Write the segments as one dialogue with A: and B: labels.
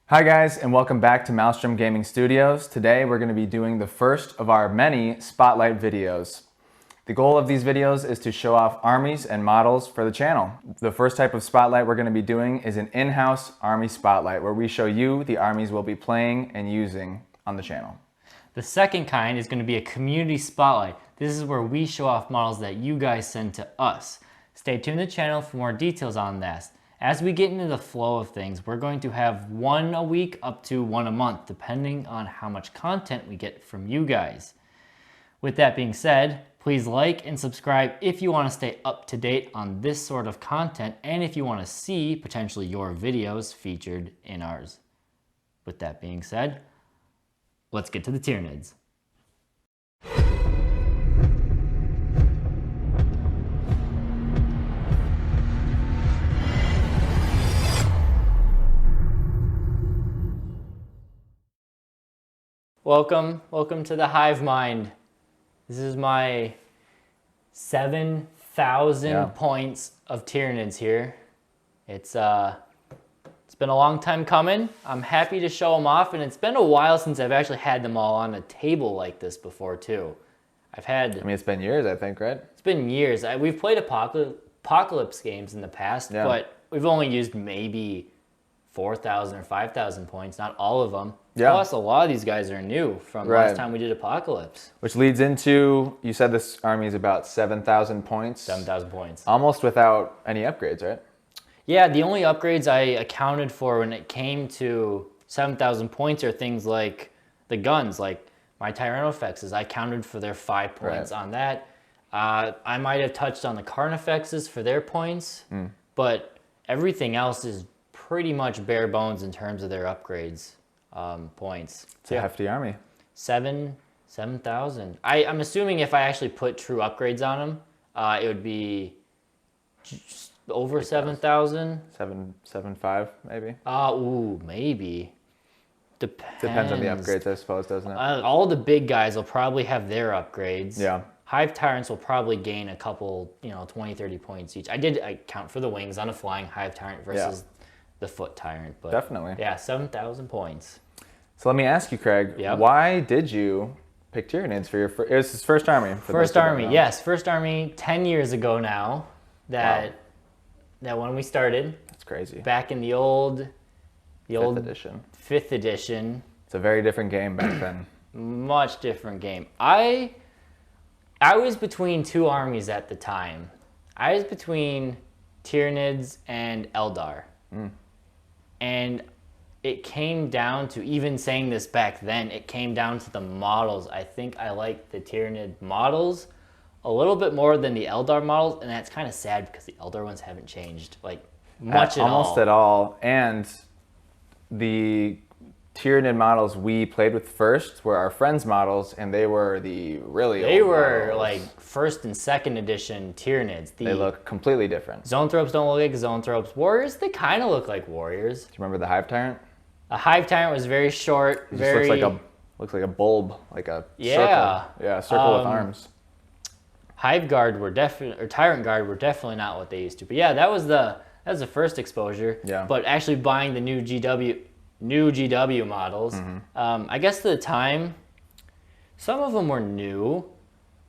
A: Hi guys, and welcome back to Maelstrom Gaming Studios. Today we're going to be doing the first of our many spotlight videos. The goal of these videos is to show off armies and models for the channel. The first type of spotlight we're going to be doing is an in-house army spotlight where we show you the armies we'll be playing and using on the channel.
B: The second kind is going to be a community spotlight. This is where we show off models that you guys send to us. Stay tuned to the channel for more details on this. As we get into the flow of things, we're going to have one a week up to one a month, depending on how much content we get from you guys. With that being said, please like and subscribe if you want to stay up to date on this sort of content and if you want to see potentially your videos featured in ours. With that being said, let's get to the Tyranids. Welcome to the Hive Mind. This is my 7,000 points of Tyranids here. It's been a long time coming. I'm happy to show them off, and it's been a while since I've actually had them all on a table like this before too.
A: It's been years, I think, right?
B: It's been years. We've played Apocalypse games in the past, but we've only used maybe 4,000 or 5,000 points, not all of them.
A: Yeah.
B: Plus, a lot of these guys are new from last time we did Apocalypse.
A: Which leads into, you said this army is about 7,000 points.
B: 7,000 points.
A: Almost without any upgrades, right?
B: Yeah, the only upgrades I accounted for when it came to 7,000 points are things like the guns, like my Tyranofexes. I counted for their 5 points on that. I might have touched on the Carnifexes for their points, but everything else is pretty much bare bones in terms of their upgrades points.
A: It's a hefty army.
B: 7,000. I'm assuming if I actually put true upgrades on them, it would be just over 7,000.
A: 7.5 maybe.
B: Ooh, maybe.
A: Depends on the upgrades, I suppose, doesn't it?
B: All the big guys will probably have their upgrades.
A: Yeah.
B: Hive Tyrants will probably gain a couple, 20, 30 points each. I count for the wings on a flying Hive Tyrant versus the Foot Tyrant. But
A: definitely.
B: Yeah, 7,000 points.
A: So let me ask you, Craig, why did you pick Tyranids for your first? It was his first army.
B: First army, yes. First army 10 years ago now that when we started.
A: That's crazy.
B: Back in the old
A: 5th edition.
B: 5th edition.
A: It's a very different game back then.
B: Much different game. I was between two armies at the time. I was between Tyranids and Eldar. And it came down to, even saying this back then, it came down to the models. I think I like the Tyranid models a little bit more than the Eldar models, and that's kind of sad because the Eldar ones haven't changed much at all.
A: Almost at all. And the Tyranid models we played with first were our friends' models, and they were the really old models.
B: Like first and second edition Tyranids.
A: They look completely different.
B: Zoanthropes don't look like Zoanthropes. Warriors, they kind of look like warriors.
A: Do you remember the Hive Tyrant?
B: A Hive Tyrant was very short.
A: It just looks like a bulb, like a circle. Yeah, a circle with arms.
B: Hive Guard were Tyrant Guard were definitely not what they used to. But yeah, that was the first exposure.
A: Yeah.
B: But actually buying the new GW models, I guess at the time, some of them were new.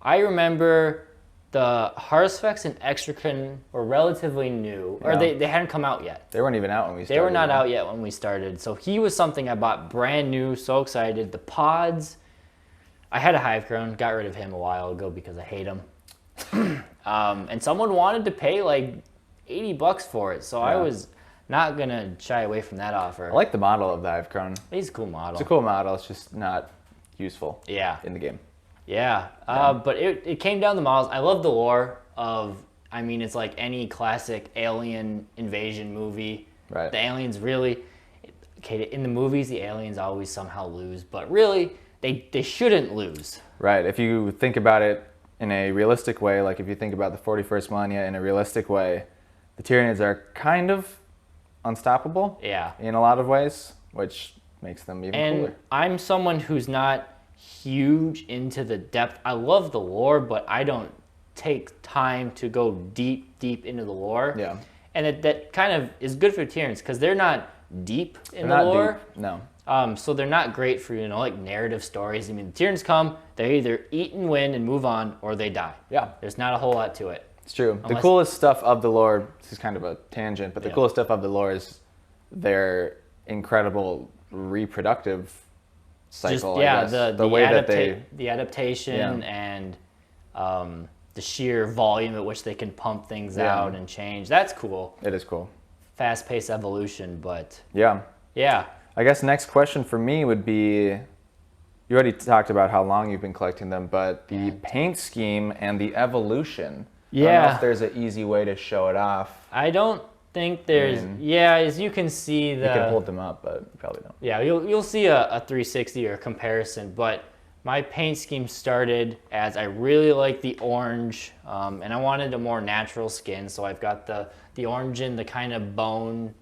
B: I remember the Harsvex and Extracan were relatively new, or they hadn't come out yet.
A: They weren't even out when we started.
B: They were not out yet when we started. So he was something I bought brand new, so excited. The pods, I had a Hive Crown, got rid of him a while ago because I hate him. And someone wanted to pay like $80 for it, so I was not gonna shy away from that offer.
A: I like the model of the Hive Crown.
B: He's a cool model.
A: It's a cool model, it's just not useful in the game.
B: Yeah, but it came down to the models. I love the lore of, it's like any classic alien invasion movie.
A: Right.
B: The aliens really, in the movies, the aliens always somehow lose, but really, they shouldn't lose.
A: Right, if you think about it in a realistic way, like if you think about the 41st millennia in a realistic way, the Tyranids are kind of unstoppable in a lot of ways, which makes them even cooler.
B: I'm someone who's not huge into the depth. I love the lore, but I don't take time to go deep into the lore.
A: Yeah.
B: And that kind of is good for Tyranids because they're not deep in
A: They're
B: the
A: not
B: lore.
A: deep. No.
B: So they're not great for, like narrative stories. I mean, the Tyranids come, they either eat and win and move on, or they die.
A: Yeah.
B: There's not a whole lot to it.
A: It's true.
B: Unless-
A: the coolest stuff of the lore, this is kind of a tangent, but the
B: Yeah.
A: coolest stuff of the lore is their incredible reproductive cycle.
B: Just, yeah,
A: I guess.
B: the
A: way that they,
B: the adaptation and the sheer volume at which they can pump things out and change. That's cool.
A: it is cool.
B: Fast-paced evolution, but
A: Yeah.
B: yeah.
A: I guess next question for me would be, you already talked about how long you've been collecting them, but the paint scheme and the evolution. I don't know
B: Yeah.
A: if there's an easy way to show it off.
B: I don't think there's, as you can see
A: You can hold them up, but you probably don't.
B: Yeah, you'll see a 360 or a comparison, but my paint scheme started as I really like the orange, and I wanted a more natural skin, so I've got the orange and the kind of bone,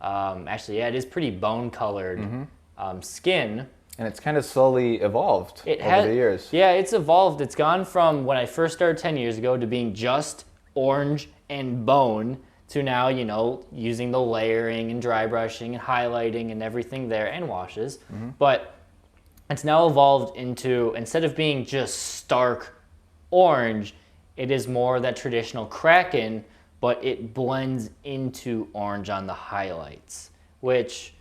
B: actually, yeah, it is pretty bone-colored skin.
A: And it's kind of slowly evolved over the years.
B: Yeah, it's evolved. It's gone from when I first started 10 years ago to being just orange and bone to now, using the layering and dry brushing and highlighting and everything there and washes. But it's now evolved into, instead of being just stark orange, it is more that traditional Kraken, but it blends into orange on the highlights, which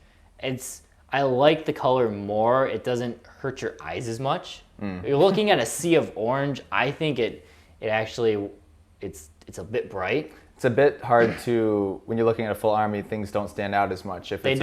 B: I like the color more. It doesn't hurt your eyes as much. You're looking at a sea of orange. I think it actually, it's a bit bright.
A: It's a bit hard to, when you're looking at a full army, things don't stand out as much if it's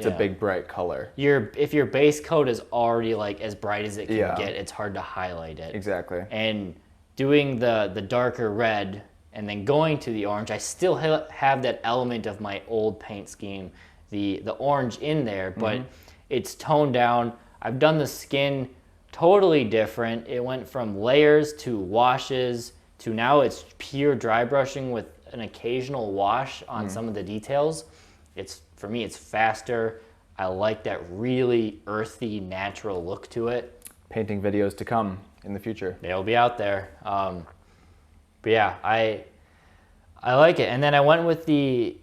A: a big bright color.
B: If your base coat is already like as bright as it can get, it's hard to highlight it.
A: Exactly.
B: And doing the darker red and then going to the orange, I still have that element of my old paint scheme, the orange in there, but it's toned down. I've done the skin totally different. It went from layers to washes to now it's pure dry brushing with an occasional wash on some of the details. For me, it's faster. I like that really earthy, natural look to it.
A: Painting videos to come in the future.
B: They'll be out there. But yeah, I like it. And then I went with the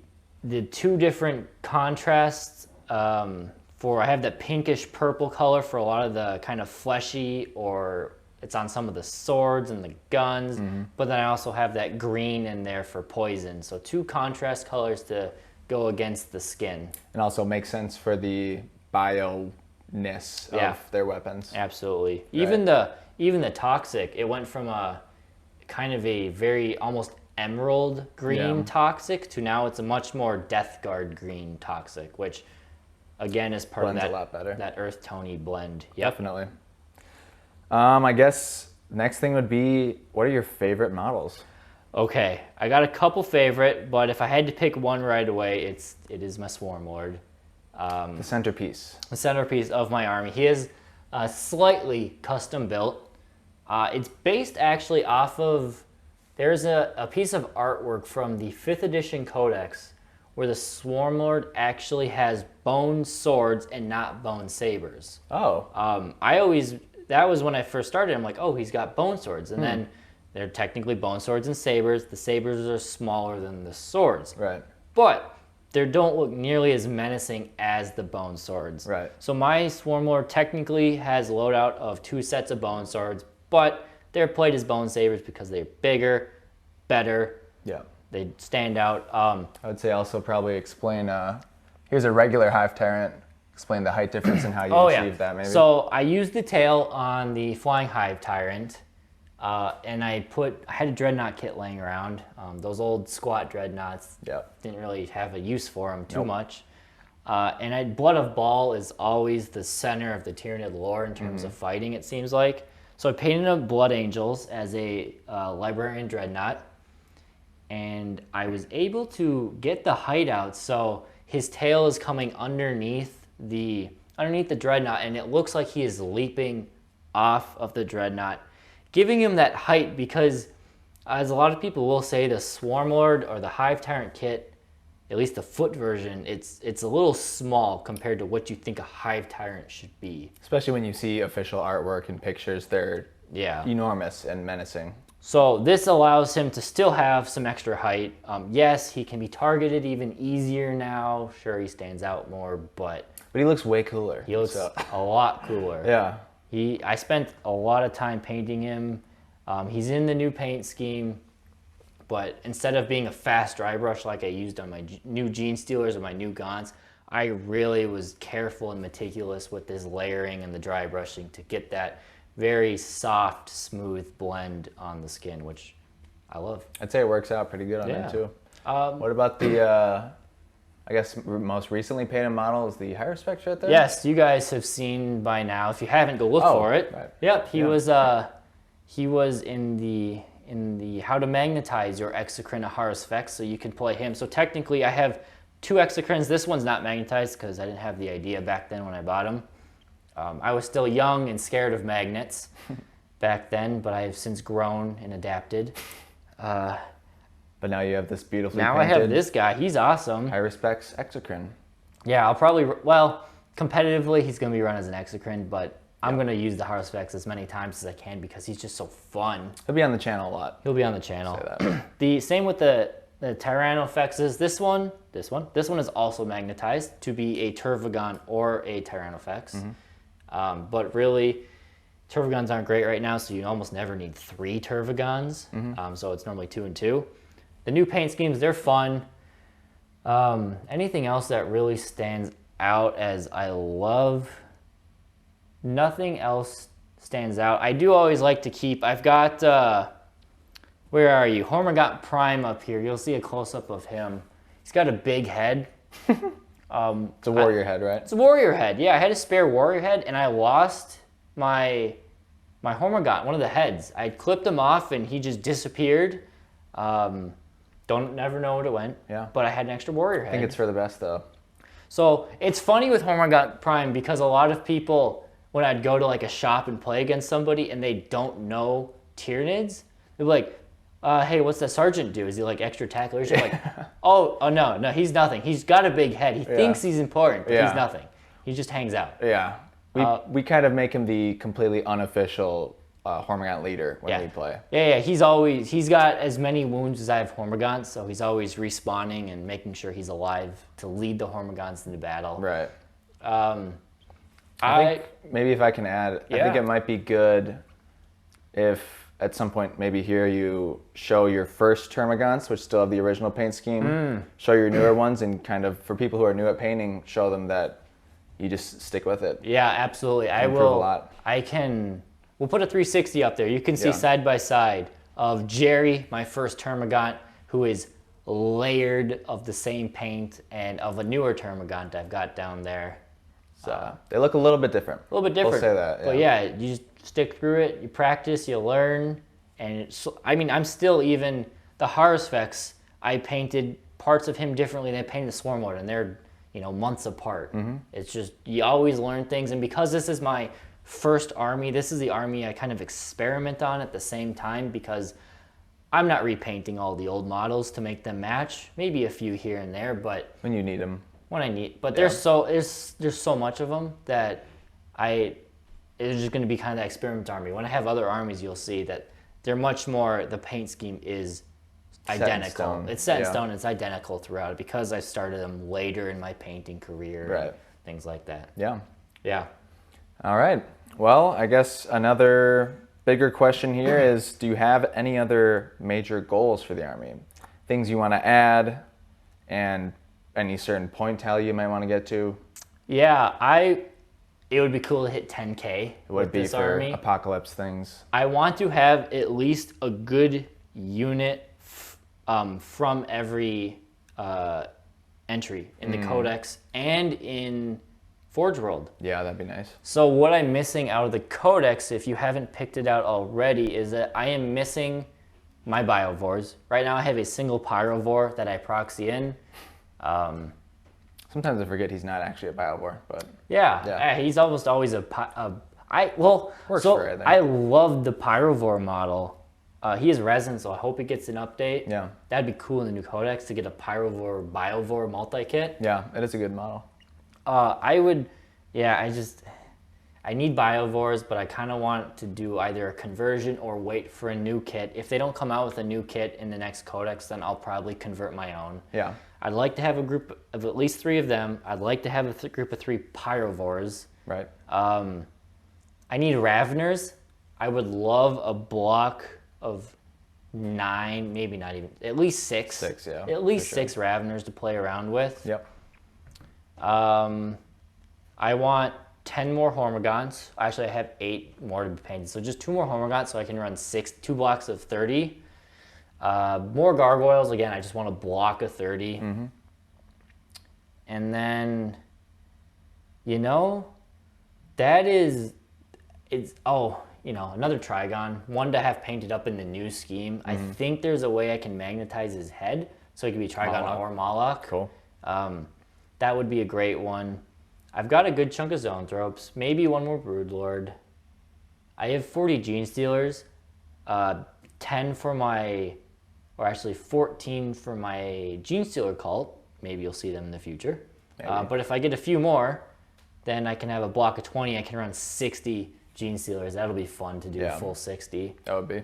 B: two different contrasts I have that pinkish purple color for a lot of the kind of fleshy, or it's on some of the swords and the guns, but then I also have that green in there for poison. So two contrast colors to go against the skin.
A: And also makes sense for the bio-ness of their weapons.
B: Absolutely.
A: Right.
B: Even the toxic, it went from a kind of a very almost emerald green toxic to now it's a much more Death Guard green toxic, which again is part
A: Blends
B: of
A: a lot better.
B: that earth tony blend.
A: Definitely. I guess next thing would be, what are your favorite models?
B: Okay, I got a couple favorite, but if I had to pick one right away, it is my Swarm Lord.
A: The centerpiece.
B: The centerpiece of my army. He is slightly custom built. It's based actually off of, there's a piece of artwork from the 5th edition Codex where the Swarm Lord actually has bone swords and not bone sabers.
A: Oh.
B: That was when I first started. I'm like, oh, he's got bone swords. And then they're technically bone swords and sabers. The sabers are smaller than the swords.
A: Right.
B: But they don't look nearly as menacing as the bone swords.
A: Right.
B: So my Swarm Lord technically has loadout of 2 sets of bone swords, but they're played as bone sabers because they're bigger, better.
A: Yeah.
B: They stand out.
A: I would say also probably explain, here's a regular Hive Tyrant. Explain the height difference and how you achieve that, maybe.
B: So I used the tail on the Flying Hive Tyrant, and I had a Dreadnought kit laying around. Those old squat Dreadnoughts didn't really have a use for them too much. And Blood of Baal is always the center of the Tyranid lore in terms of fighting, it seems like. So I painted up Blood Angels as a Librarian Dreadnought, and I was able to get the height out, so his tail is coming underneath the Dreadnought, and it looks like he is leaping off of the Dreadnought, giving him that height because, as a lot of people will say, the Swarm Lord or the Hive Tyrant kit, at least the foot version, it's a little small compared to what you think a Hive Tyrant should be.
A: Especially when you see official artwork and pictures, they're enormous and menacing.
B: So this allows him to still have some extra height. Yes, he can be targeted even easier now. Sure, he stands out more, but
A: he looks way cooler.
B: he looks a lot cooler.
A: Yeah.
B: I spent a lot of time painting him. He's in the new paint scheme, but instead of being a fast dry brush like I used on my new Gene Stealers or my new Gaunts, I really was careful and meticulous with this layering and the dry brushing to get that very soft, smooth blend on the skin, which I love.
A: I'd say it works out pretty good on him too. What about the, I guess, most recently painted model is the higher spec right there?
B: Yes, you guys have seen by now. If you haven't, go look for it.
A: Right.
B: Yep, he was in the How to Magnetize Your Exocrine Harusfex, so you can play him. So technically, I have 2 Exocrines. This one's not magnetized because I didn't have the idea back then when I bought him. I was still young and scared of magnets back then, but I have since grown and adapted.
A: But now you have this beautifully
B: Now
A: painted,
B: I have this guy. He's awesome.
A: high respects exocrine.
B: Yeah, I'll probably, well, competitively, he's going to be run as an exocrine, but I'm going to use the Harusfex as many times as I can because he's just so fun.
A: He'll be on the channel a lot.
B: He'll be on the channel.
A: Say that.
B: The same with the Tyranofexes. This one is also magnetized to be a Turvagon or a Tyranofex. But really, Turvagons aren't great right now, so you almost never need 3 Turvagons. So it's normally 2 and 2. The new paint schemes, they're fun. Anything else that really stands out as I love? Nothing else stands out. I do always like to keep, I've got, where are you? Hormigont Prime up here. You'll see a close-up of him. He's got a big head.
A: It's a warrior head, right?
B: It's a warrior head. Yeah, I had a spare warrior head, and I lost my Hormigont, one of the heads. I clipped him off, and he just disappeared. Never know what it went.
A: Yeah.
B: But I had an extra warrior head.
A: I think it's for the best, though.
B: So it's funny with Hormigont Prime because a lot of people, when I'd go to like a shop and play against somebody and they don't know Tyranids, they're like, hey, what's that sergeant do? Is he like extra tacklers? You're like, oh, no, he's nothing. He's got a big head. He thinks he's important, but he's nothing. He just hangs out.
A: Yeah. We kind of make him the completely unofficial Hormigont leader when we play.
B: Yeah, he's got as many wounds as I have Hormigons, so he's always respawning and making sure he's alive to lead the Hormigons into battle.
A: Right. I think maybe if I can add, I think it might be good if at some point maybe here you show your first Termagants, which still have the original paint scheme, show your newer ones, and kind of, for people who are new at painting, show them that you just stick with it.
B: Yeah, absolutely. I
A: improve
B: will.
A: A lot.
B: We'll put a 360 up there. You can see side by side of Jerry, my first Termagant, who is layered of the same paint, and of a newer Termagant I've got down there.
A: So they look a little bit different.
B: A little bit different.
A: We'll say that.
B: But yeah, you just stick through it, you practice, you learn, and I'm still even the Harusfex. I painted parts of him differently than I painted the Swarm Lord, and they're months apart. It's just you always learn things, and because this is my first army, this is the army I kind of experiment on at the same time because I'm not repainting all the old models to make them match. Maybe a few here and there, but
A: when you need them.
B: When I need, but there's so much of them that it's just going to be kind of that experiment army. When I have other armies, you'll see that they're much more. The paint scheme is identical. It's set in stone. It's identical throughout it because I started them later in my painting career.
A: Right.
B: Things like that.
A: Yeah.
B: Yeah.
A: All right. Well, I guess another bigger question here is: do you have any other major goals for the army? Things you want to add, and any certain point tally you might want to get to?
B: Yeah, it would be cool to hit 10K. It
A: would be for
B: army.
A: Apocalypse things.
B: I want to have at least a good unit from every entry in the Codex and in Forge World.
A: Yeah, that'd be nice.
B: So what I'm missing out of the Codex, if you haven't picked it out already, is that I am missing my Biovores. Right now I have a single Pyrovore that I proxy in.
A: Sometimes I forget he's not actually a Biovore, but
B: he's almost always I love the Pyrovore model. He is resin, so I hope he gets an update.
A: Yeah,
B: that'd be cool in the new Codex to get a Pyrovore Biovore multi-kit.
A: Yeah, it is a good model.
B: I need Biovores, but I kind of want to do either a conversion or wait for a new kit. If they don't come out with a new kit in the next Codex, then I'll probably convert my own.
A: Yeah.
B: I'd like to have a group of at least 3 of them. I'd like to have a group of 3 Pyrovores.
A: Right.
B: I need Raveners. I would love a block of 9, maybe not even, at least 6.
A: 6, yeah.
B: At least 6 Raveners to play around with.
A: Yep.
B: I want 10 more Hormigons. Actually, I have 8 more to be painted. So just 2 more Hormigons so I can run 2 blocks of 30. More Gargoyles. Again, I just want a block of 30. Mm-hmm. And then, you know, another Trigon. One to have painted up in the new scheme. Mm-hmm. I think there's a way I can magnetize his head so it could be Trigon or Moloch.
A: Cool.
B: That would be a great one. I've got a good chunk of Zoanthropes, maybe one more Broodlord. I have 40 Gene Stealers, 10 for my, or actually 14 for my Gene Stealer cult. Maybe you'll see them in the future. But if I get a few more, then I can have a block of 20. I can run 60 Gene Stealers. That'll be fun to do, a full 60.
A: That would be.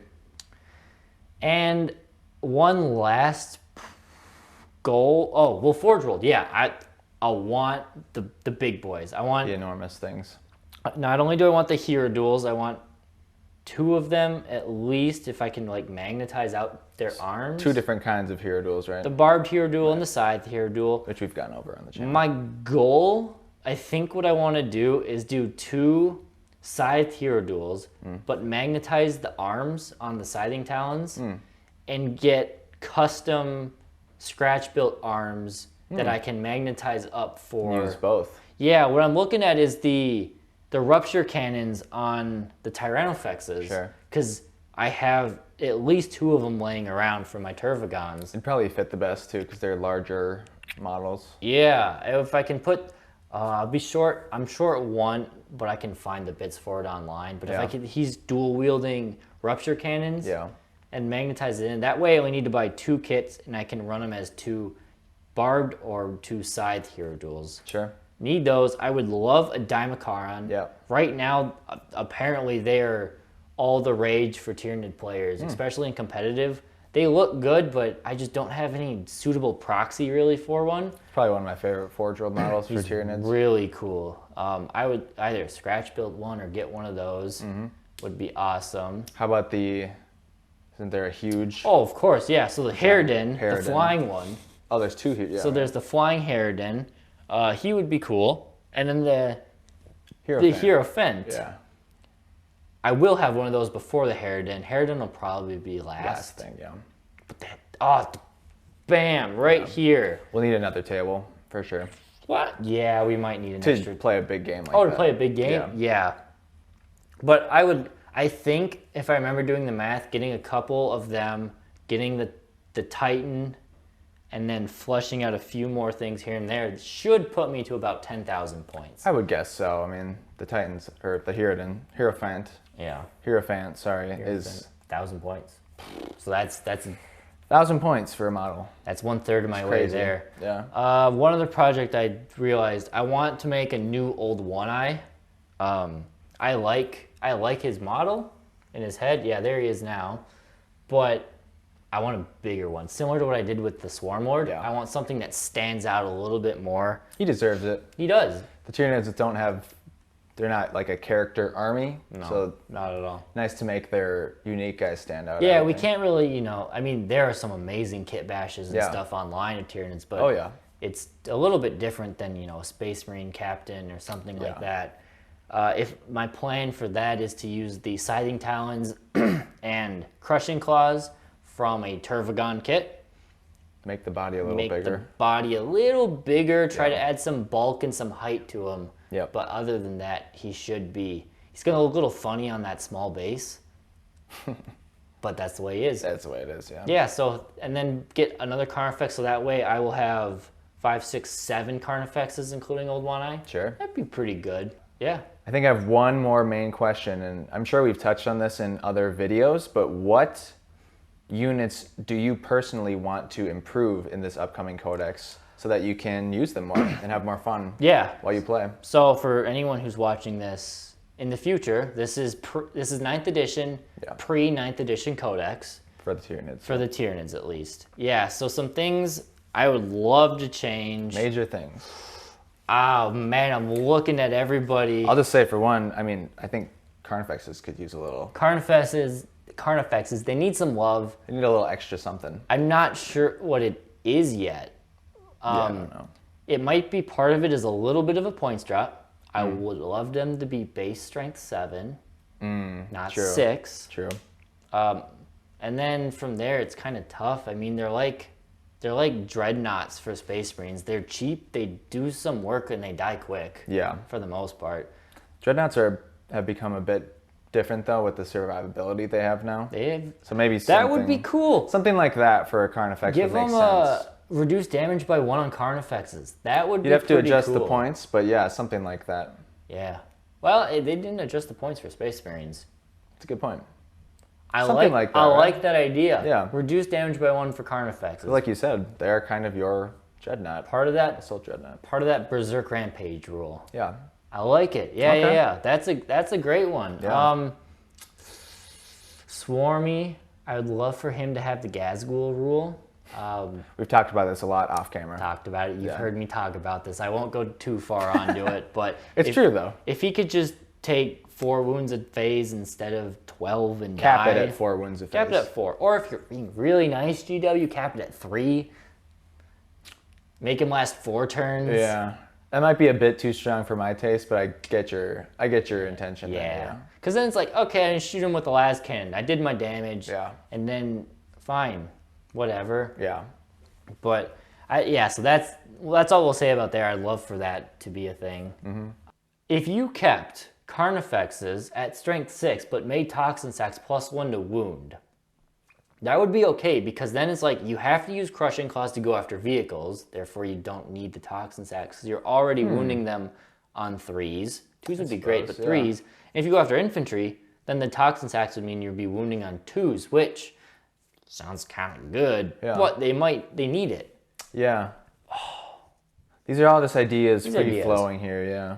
B: And one last goal. Forge World. Yeah, I want the big boys. I want
A: the enormous things.
B: Not only do I want the hero duels, I want 2 of them at least if I can like magnetize out their arms.
A: 2 different kinds of hero duels, right?
B: The barbed hero duel and the scythe hero duel.
A: Which we've gone over on the channel.
B: My goal, I think what I want to do is do 2 scythe hero duels, but magnetize the arms on the scything talons and get custom scratch built arms that I can magnetize up for.
A: Use both.
B: Yeah, what I'm looking at is the rupture cannons on the Tyrannofexes.
A: Sure.
B: Because I have at least 2 of them laying around for my Tervagons.
A: It'd probably fit the best too because they're larger models.
B: Yeah, if I can put, I'm short 1, but I can find the bits for it online. But he's dual wielding rupture cannons.
A: Yeah.
B: And magnetize it in. That way I only need to buy 2 kits and I can run them as 2 barbed or 2 scythe hero duels.
A: Sure.
B: Need those. I would love a Dimakaron.
A: Yeah.
B: Right now, apparently they're all the rage for Tyranid players, especially in competitive. They look good, but I just don't have any suitable proxy really for one.
A: Probably one of my favorite Forge World models for Tyranids.
B: Really cool. I would either scratch build one or get one of those. Would be awesome.
A: How about isn't there a huge...
B: Oh, of course, yeah. So the Harridan, the flying one.
A: Oh, there's 2 here. Yeah,
B: so there's the flying Harridan. He would be cool. And then the Hierophant.
A: Yeah.
B: I will have one of those before the Harridan. Harridan will probably be last.
A: Thing, yeah.
B: But bam, right here.
A: We'll need another table, for sure.
B: What? Yeah, we might need an extra.
A: To play a big game like that.
B: To play a big game? Yeah. But I think, if I remember doing the math, getting a couple of them, getting the Titan, and then flushing out a few more things here and there should put me to about 10,000 points.
A: I would guess so. I mean, the Titans, or the Hierophant.
B: Yeah.
A: Hierophant, sorry, is
B: 1,000 points. So that's
A: 1,000 points for a model.
B: That's 1/3 of my way there.
A: Yeah.
B: One other project I realized, I want to make a new old One Eye. I like his model in his head. Yeah, there he is now. But I want a bigger one, similar to what I did with the Swarm Lord.
A: Yeah.
B: I want something that stands out a little bit more.
A: He deserves it.
B: He does.
A: The Tyranids they're not like a character army.
B: No,
A: so
B: not at all.
A: Nice to make their unique guys stand out.
B: Yeah, we can't really, I mean, there are some amazing kit bashes and stuff online of Tyranids, but it's a little bit different than, a Space Marine captain or something like that. If my plan for that is to use the Scything Talons and Crushing Claws from a Tervagon kit.
A: Make the body a little bigger.
B: Make the body a little bigger, try to add some bulk and some height to him.
A: Yep.
B: But other than that, he's going to look a little funny on that small base. But that's the way he is.
A: That's the way it is, yeah.
B: Yeah, so, and then get another Carnifex, so that way I will have 5, 6, 7 Carnifexes, including Old One Eye.
A: Sure.
B: That'd be pretty good. Yeah.
A: I think I have one more main question, and I'm sure we've touched on this in other videos, but what units do you personally want to improve in this upcoming Codex so that you can use them more and have more fun while you play?
B: So for anyone who's watching this in the future, this is 9th edition, pre-9th edition Codex.
A: For the Tyranids.
B: For the Tyranids, at least. Yeah, so some things I would love to change.
A: Major things.
B: Oh, man, I'm looking at everybody.
A: I'll just say for one, I mean, I think Carnifexes could use a little...
B: Carnifexes, they need some love.
A: They need a little extra something.
B: I'm not sure what it is yet.
A: I don't know.
B: It might be part of it is a little bit of a points drop. I would love them to be base strength 7, not 6.
A: True.
B: And then from there, it's kind of tough. I mean, they're like dreadnoughts for Space Marines. They're cheap. They do some work and they die quick.
A: Yeah.
B: For the most part.
A: Dreadnoughts have become a bit different though with the survivability they have now. So maybe
B: that would be cool.
A: Something like that for a Carnifex would make sense.
B: Give them reduce damage by 1 on Carnifexes. That would be
A: You'd have to adjust
B: cool.
A: the points, but yeah, something like that.
B: Yeah. Well, they didn't adjust the points for Space Marines.
A: That's a good point.
B: I like that idea.
A: Yeah.
B: Reduce damage by 1 for Carnifexes.
A: Like you said, they're kind of your Dreadnought.
B: Part of that
A: Assault Dreadnought.
B: Part of that Berserk Rampage rule.
A: Yeah.
B: I like it. Yeah,
A: okay.
B: yeah. That's a great one.
A: Yeah.
B: Swarmy, I would love for him to have the Gazgul rule.
A: We've talked about this a lot off camera.
B: Talked about it. You've heard me talk about this. I won't go too far onto it, but
A: it's true though.
B: If he could just take 4 wounds a phase instead of 12 and
A: cap
B: die,
A: it at 4 wounds a phase.
B: Cap it at 4. Or if you're being really nice, GW, cap it at 3. Make him last 4 turns.
A: Yeah. That might be a bit too strong for my taste, but I get your intention.
B: Yeah. Because then it's like, okay, I shoot him with the last cannon. I did my damage.
A: Yeah.
B: And then, fine, whatever.
A: Yeah.
B: But, so that's all we'll say about there. I'd love for that to be a thing. Mm-hmm. If you kept Carnifexes at strength 6, but made Toxin Sacs +1 to wound, that would be okay, because then it's like you have to use Crushing Claws to go after vehicles, therefore you don't need the Toxin Sacs, because you're already wounding them on 3s. 2s would be great, but 3s. And if you go after infantry, then the Toxin Sacs would mean you'd be wounding on 2s, which sounds kind of good, but they need it.
A: Yeah. These are all just ideas free-flowing here, yeah.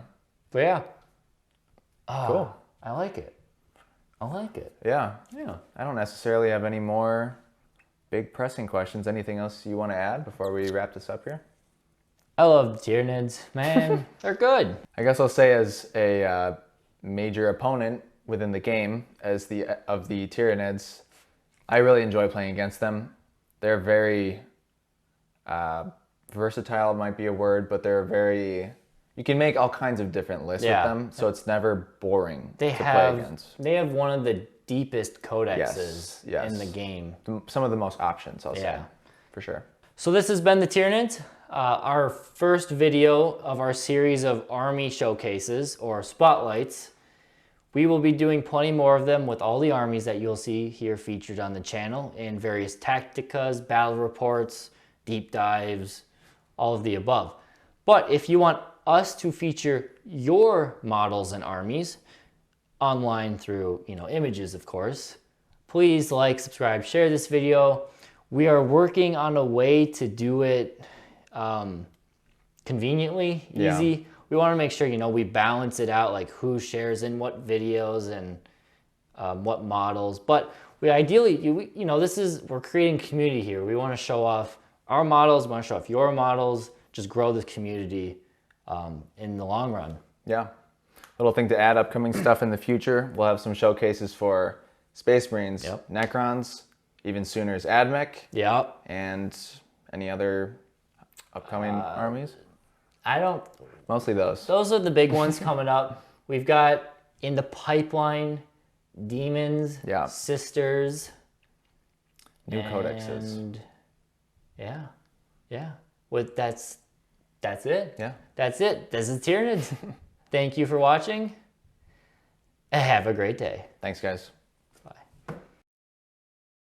B: But yeah.
A: Cool.
B: I like it. I like it.
A: Yeah.
B: Yeah.
A: I don't necessarily have any more big pressing questions. Anything else you want to add before we wrap this up here?
B: I love the Tyranids, man. They're good.
A: I guess I'll say as a major opponent within the game of the Tyranids, I really enjoy playing against them. They're very versatile, might be a word, but they're very... You can make all kinds of different lists with them, so it's never boring to play against.
B: They have one of the deepest codexes in the game.
A: Some of the most options, I'll say, for sure.
B: So this has been the Tyranids, our first video of our series of army showcases or spotlights. We will be doing plenty more of them with all the armies that you'll see here featured on the channel in various tacticas, battle reports, deep dives, all of the above. But if you want us to feature your models and armies online through, images, of course, please like, subscribe, share this video. We are working on a way to do it conveniently, easy. We want to make sure, we balance it out, like who shares in what videos and what models. But we ideally, we're creating community here. We want to show off our models, we want to show off your models, just grow this community in the long run. Yeah. Little thing to add, upcoming stuff in the future. We'll have some showcases for Space Marines, Necrons, even sooner's AdMech, and any other upcoming armies. Mostly those. Those are the big ones coming up. We've got in the pipeline Demons, Sisters, new codexes. Yeah. That's it. Yeah. That's it. This is Tyranid. Thank you for watching. Have a great day. Thanks, guys.